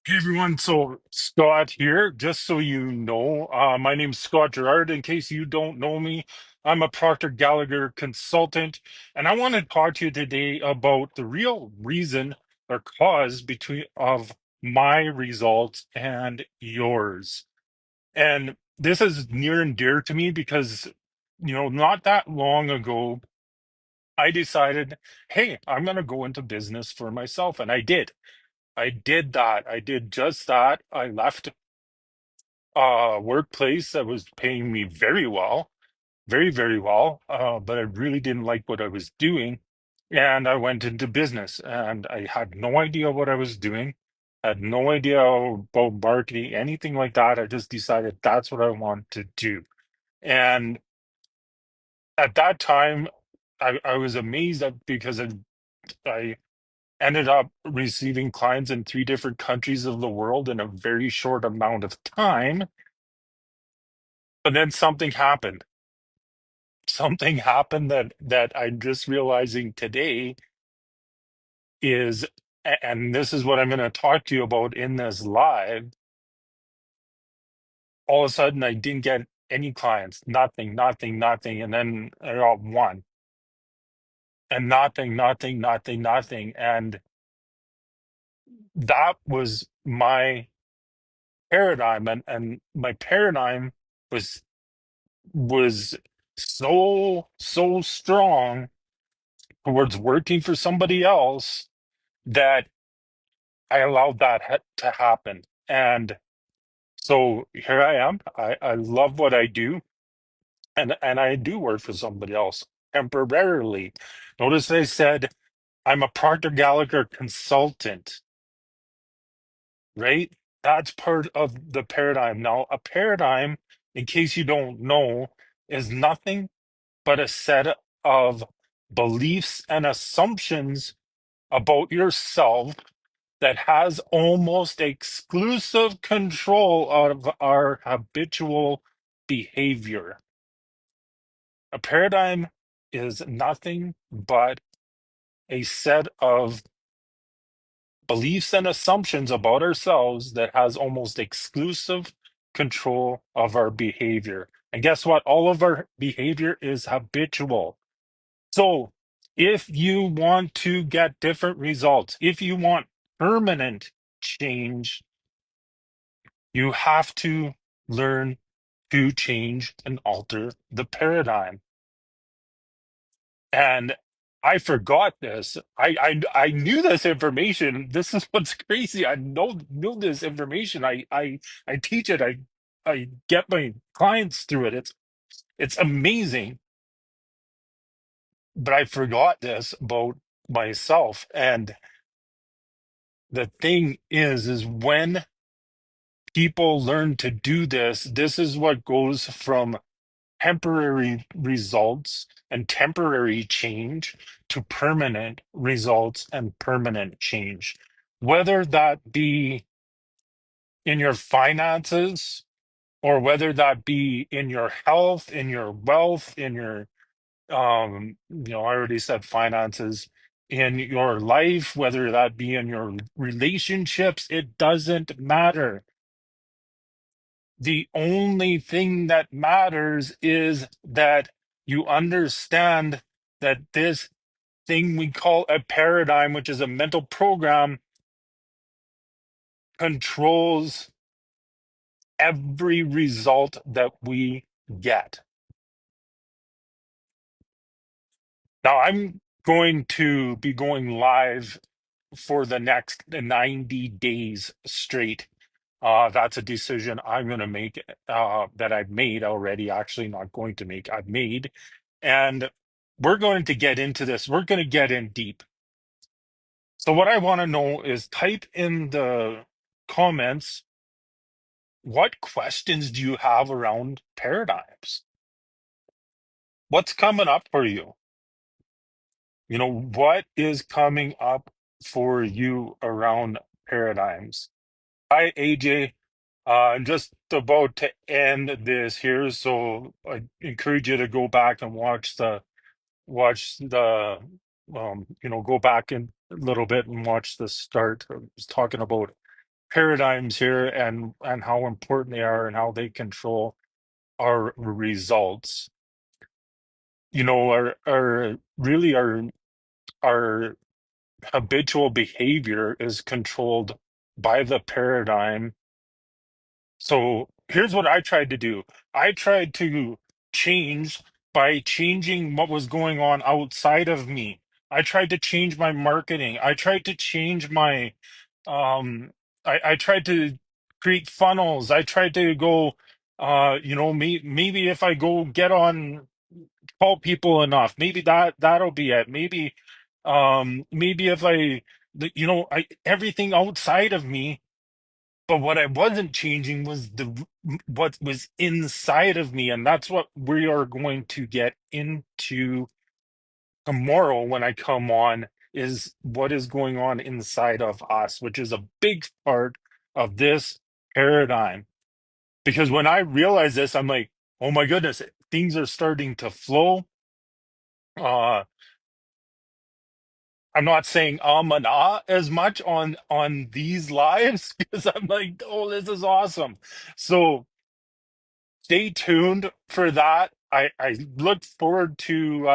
Hey everyone, so Scott here. Just so you know, my name's Scott Gerard. In case you don't know me, I'm a Procter Gallagher consultant, and I want to talk to you today about the real reason or cause between of my results and yours. And this is near and dear to me because, not that long ago, I decided, hey, I'm going to go into business for myself, and I did. I did that. I did just that. I left a workplace that was paying me very well, very, very well, but I really didn't like what I was doing. And I went into business and I had no idea what I was doing, had no idea about marketing, anything like that. I just decided that's what I want to do. And at that time, I was amazed because I ended up receiving clients in three different countries of the world in a very short amount of time. But then something happened. Something happened that I'm just realizing today is, and this is what I'm going to talk to you about in this live. All of a sudden, I didn't get any clients, nothing, nothing, nothing, and then I got one, and nothing, nothing, nothing, nothing, and that was my paradigm, and my paradigm was was so strong towards working for somebody else that I allowed that to happen. And so here I am. I love what I do, and I do work for somebody else temporarily. Notice I said I'm a Procter Gallagher consultant, right? That's part of the paradigm. Now, a paradigm, in case you don't know, is nothing but a set of beliefs and assumptions about yourself that has almost exclusive control of our habitual behavior. A paradigm is nothing but a set of beliefs and assumptions about ourselves that has almost exclusive control of our behavior. And guess what? All of our behavior is habitual. So, if you want to get different results, if you want permanent change, you have to learn to change and alter the paradigm. And I forgot this. I knew this information. This is what's crazy. I know this information. I teach it. I get my clients through it. It's amazing. But I forgot this about myself. And the thing is when people learn to do this, this is what goes from temporary results and temporary change to permanent results and permanent change. Whether that be in your finances or whether that be in your health, in your wealth, in your I already said finances, in your life, whether that be in your relationships, it doesn't matter. The only thing that matters is that you understand that this thing we call a paradigm, which is a mental program, controls every result that we get. Now, I'm going to be going live for the next 90 days straight. That's a decision I'm going to make, that I've made already. Actually, not going to make, I've made. And we're going to get into this. We're going to get in deep. So, what I want to know is type in the comments, what questions do you have around paradigms? What's coming up for you? What is coming up for you around paradigms? Hi, AJ. I'm just about to end this here, so I encourage you to go back and watch the go back in a little bit and watch the start. I was talking about paradigms here and how important they are and how they control our results. Our really our habitual behavior is controlled by the paradigm. So here's what I tried to do. I tried to change by changing what was going on outside of me. I tried to change my marketing. I tried to change my I tried to create funnels. I tried to go maybe if I go get on call people enough, maybe that'll be it. Maybe if I everything outside of me, but what I wasn't changing was the what was inside of me, and that's what we are going to get into tomorrow when I come on, is what is going on inside of us, which is a big part of this paradigm. Because when I realize this, I'm like, oh my goodness, things are starting to flow. Uh, I'm not saying and ah as much on these lives because I'm like, oh, this is awesome. So stay tuned for that. I look forward to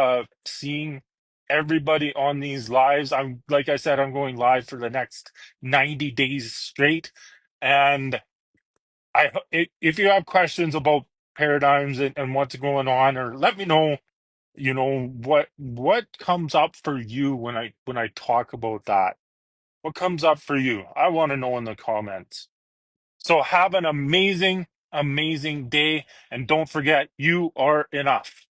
seeing everybody on these lives. I'm like I said, I'm going live for the next 90 days straight. And if you have questions about paradigms and what's going on, or let me know, what comes up for you when I talk about that. What comes up for you? I want to know in the comments. So have an amazing, amazing day. And don't forget, you are enough.